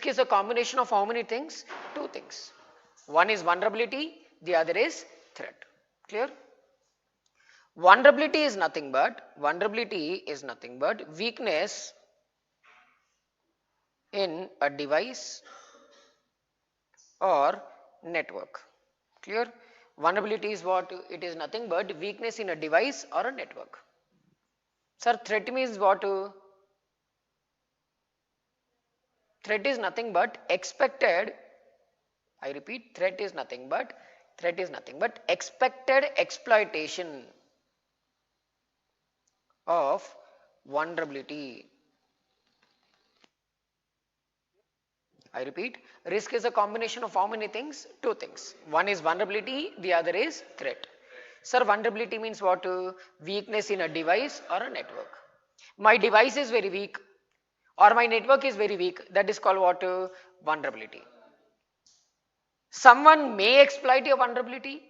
Risk is a combination of how many things? Two things. One is vulnerability, the other is threat. Clear? Vulnerability is nothing but weakness in a device or network. Clear? Vulnerability is what? It is nothing but weakness in a device or a network. Sir, threat means what? Threat is nothing but expected, I repeat, threat is nothing but expected exploitation of vulnerability. I repeat, risk is a combination of how many things? Two things. One is vulnerability, the other is threat. Sir, vulnerability means what? Weakness in a device or a network. My device is very weak or my network is very weak. That is called what? Vulnerability. Someone may exploit your vulnerability.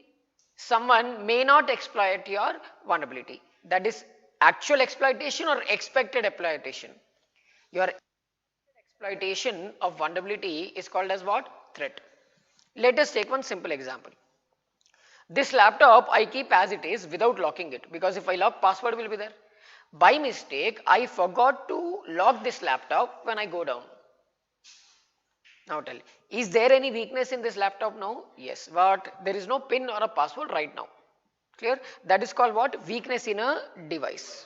Someone may not exploit your vulnerability. That is actual exploitation or expected exploitation. Your exploitation of vulnerability is called as what? Threat. Let us take one simple example. This laptop I keep as it is without locking it, because if I lock, password will be there. By mistake, I forgot to lock this laptop when I go down. Now tell, is there any weakness in this laptop now? Yes, but there is no pin or a password right now. Clear? That is called what? Weakness in a device.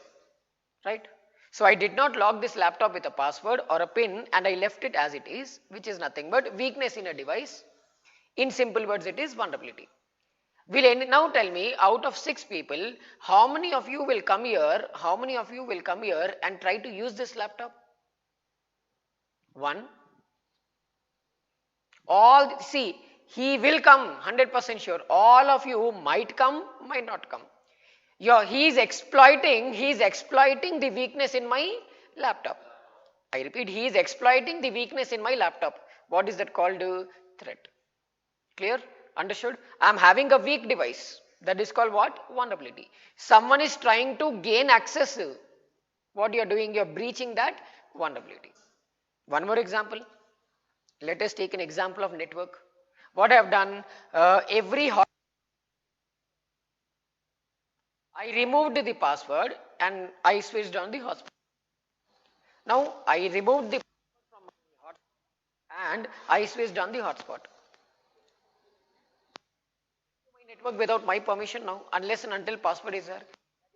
Right? So I did not lock this laptop with a password or a pin and I left it as it is, which is nothing but weakness in a device. In simple words, it is vulnerability. Will now tell me, out of 6 people, how many of you will come here? How many of you will come here and try to use this laptop? 1. All, see, he will come, 100% sure. All of you might come, might not come. He is exploiting the weakness in my laptop. I repeat, he is exploiting the weakness in my laptop. What is that called? Threat. Clear? Understood? I am having a weak device. That is called what? Vulnerability. Someone is trying to gain access. What you are doing? You are breaching that vulnerability. One more example. Let us take an example of network. What I have done, I removed the password and I switched on the hotspot. Now I removed the password from my hotspot and I switched on the hotspot. My network without my permission now, unless and until password is there. That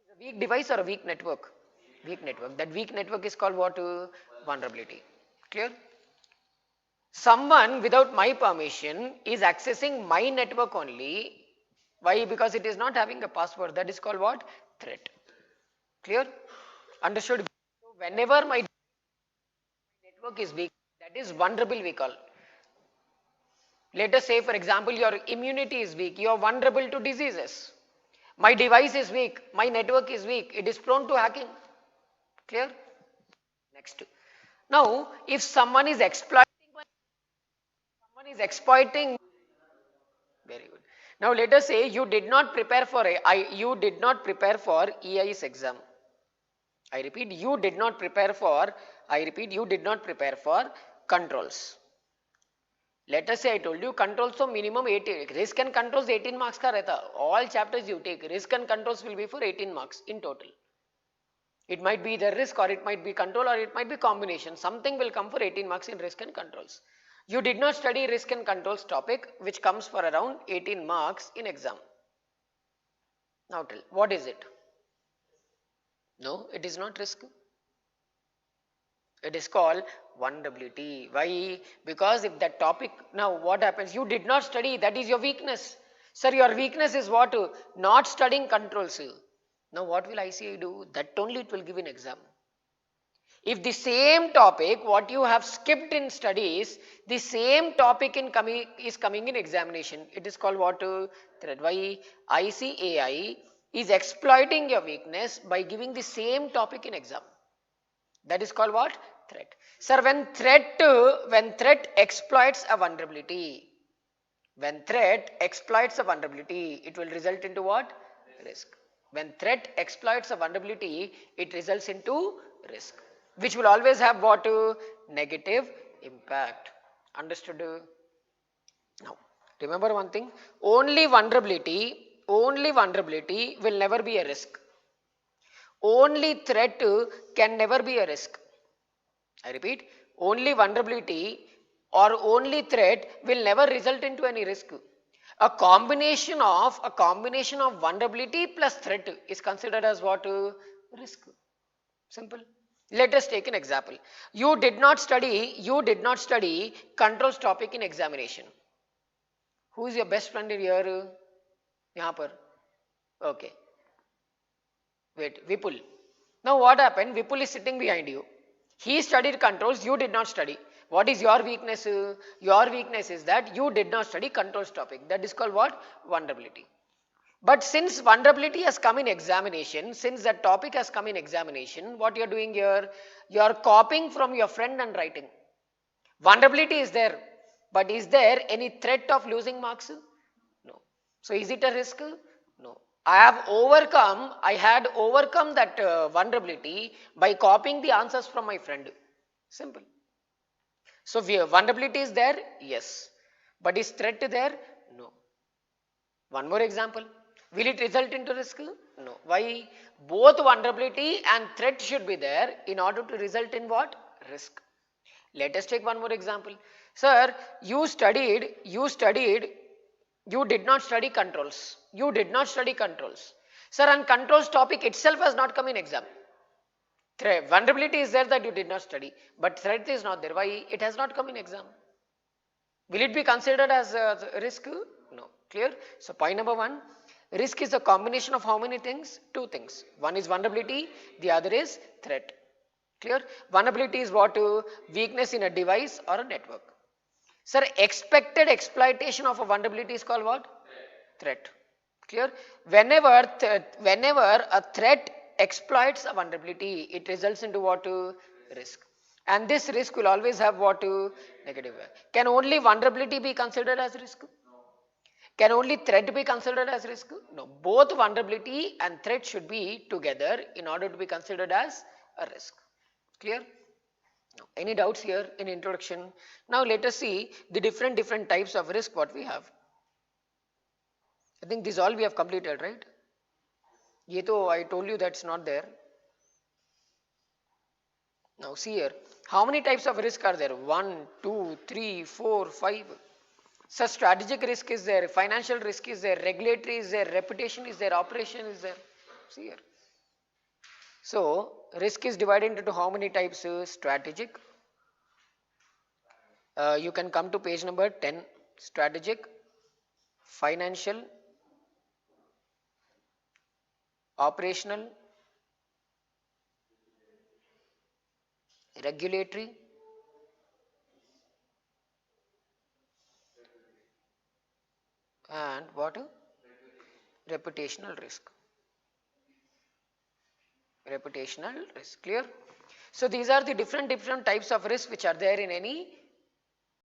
is a weak device or a weak network? Weak network. That weak network is called what? Vulnerability. Clear? Someone without my permission is accessing my network only. Why? Because it is not having a password. That is called what? Threat. Clear? Understood? So whenever my network is weak, that is vulnerable we call. Let us say, for example, your immunity is weak. You are vulnerable to diseases. My device is weak. My network is weak. It is prone to hacking. Clear? Next. Now, if someone is exploiting, very good. Now, let us say you did not prepare for EI's exam. I repeat, you did not prepare for controls. Let us say I told you controls so minimum 18, risk and controls 18 marks ka rehta. All chapters you take, risk and controls will be for 18 marks in total. It might be the risk or it might be control or it might be combination. Something will come for 18 marks in risk and controls. You did not study risk and controls topic, which comes for around 18 marks in exam. Now tell, what is it? No, it is not risk. It is called vulnerability. Why? Because if that topic, now what happens? You did not study, that is your weakness. Sir, your weakness is what? Not studying controls. Now what will ICI do? That only it will give in exam. If the same topic, what you have skipped in studies, the same topic is coming in examination. It is called what? Threat. Why? ICAI is exploiting your weakness by giving the same topic in exam. That is called what? Threat. Sir, when threat exploits a vulnerability, it will result into what? Risk. When threat exploits a vulnerability, it results into risk, which will always have what? Negative impact. Understood? Now, remember one thing, only vulnerability will never be a risk. Only threat can never be a risk. I repeat, only vulnerability or only threat will never result into any risk. A combination of vulnerability plus threat is considered as what? Risk. Simple. Let us take an example. You did not study controls topic in examination. Who is your best friend here? यहाँ पर. Okay. Wait, Vipul. Now what happened? Vipul is sitting behind you. He studied controls, you did not study. What is your weakness? Your weakness is that you did not study controls topic. That is called what? Vulnerability. But since vulnerability has come in examination, since that topic has come in examination, what you are doing here? You are copying from your friend and writing. Vulnerability is there, but is there any threat of losing marks? No. So is it a risk? No. I had overcome that vulnerability by copying the answers from my friend. Simple. So vulnerability is there? Yes. But is threat there? No. One more example. Will it result into risk? No. Why? Both vulnerability and threat should be there in order to result in what? Risk. Let us take one more example. Sir, you did not study controls. You did not study controls. Sir, and controls topic itself has not come in exam. Vulnerability is there that you did not study, but threat is not there. Why? It has not come in exam. Will it be considered as a risk? No. Clear? So point number 1, risk is a combination of how many things? 2 things. One is vulnerability, the other is threat. Clear? Vulnerability is what? Weakness in a device or a network. Sir, expected exploitation of a vulnerability is called what? Threat. Clear? Whenever a threat exploits a vulnerability, it results into what? Risk. And this risk will always have what? Negative. Can only vulnerability be considered as risk? Can only threat be considered as risk? No. Both vulnerability and threat should be together in order to be considered as a risk. Clear? No. Any doubts here in introduction? Now let us see the different types of risk what we have. I think this all we have completed, right? Ye to I told you that's not there. Now see here, how many types of risk are there? 1, 2, 3, 4, 5. So strategic risk is there, financial risk is there, regulatory is there, reputation is there, operation is there. See here. So risk is divided into how many types? Strategic. You can come to page number 10. Strategic, financial, operational, regulatory, and what? Reputational risk. Reputational risk. Clear? So these are the different types of risk which are there in any